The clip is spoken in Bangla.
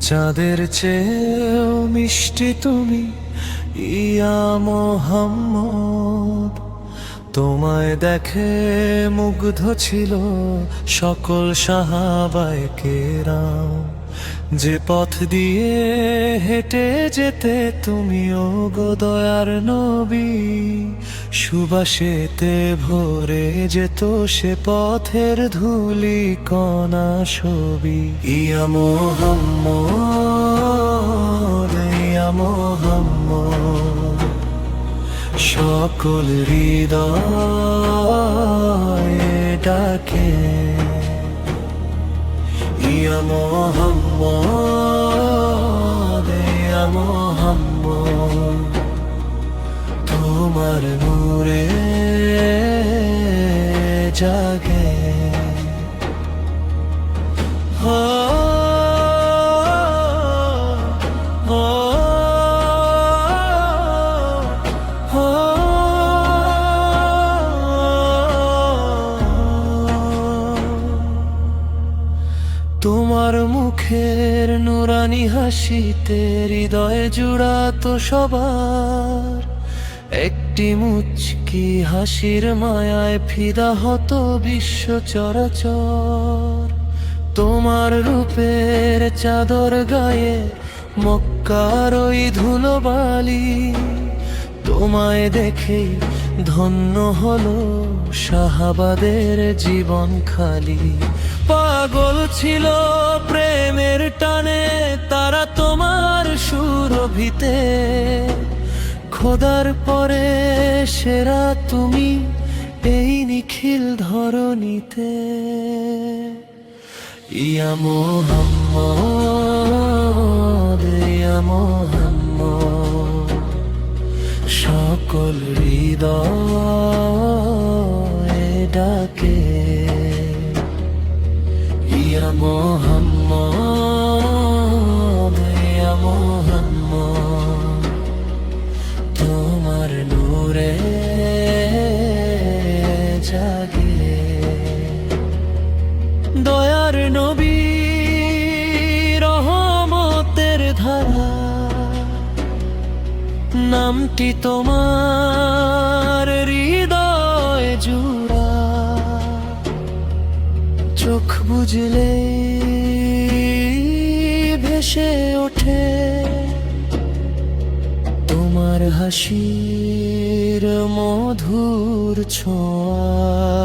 চাঁদের চেয়েও মিষ্টি তুমি, ইয়া মোহাম্মদ। তোমায় দেখে মুগ্ধ ছিল সকল সাহাবায়ে কেরাম। যে পথ দিয়ে হেঁটে যেতে তুমিও গো দয়ার নবী, সুবাসেতে ভরে যেত সে পথের ধুলি কণা ছবি। ইয়া মোহাম্মদ, ইয়া মোহাম্মদ, সকল হৃদয়ে ডাকে। ইয়া মোহাম্মদ, ইয়া মোহাম্মদ, তোমার নূরে জাগে। ও ও ও তোমার মুখের নুরানি হাসিতে হৃদয়ে জুড়াতো সবার। একটি মুচকি হাসির মায়ায় ফিদা হতো বিশ্ব চরাচর। তোমার রূপের চাদর গায়ে মক্কার ওই ধুলোবালি, তোমায় দেখেই ধন্য হলো সাহাবাদের জীবন খালি। পাগল ছিল প্রেমের টানে তারা তোমার সুরভিতে, খোদার পরে সেরা তুমি এই নিখিল ধরণীতে। ইয়া মোহাম্মদ, ইয়া মোহাম্মদ, সকল হৃদয়ে ডাকে। ইয়া মোহাম্মদ, ইয়া মোহাম্মদ, তোমার নূরে জাগে। দয়ার নবী, রহমতের ধারা, নামটি তোমার হৃদয় জুড়া। চোখ বুঝলে ভেসে ওঠে তোমার হাসির মধুর ছোঁয়া।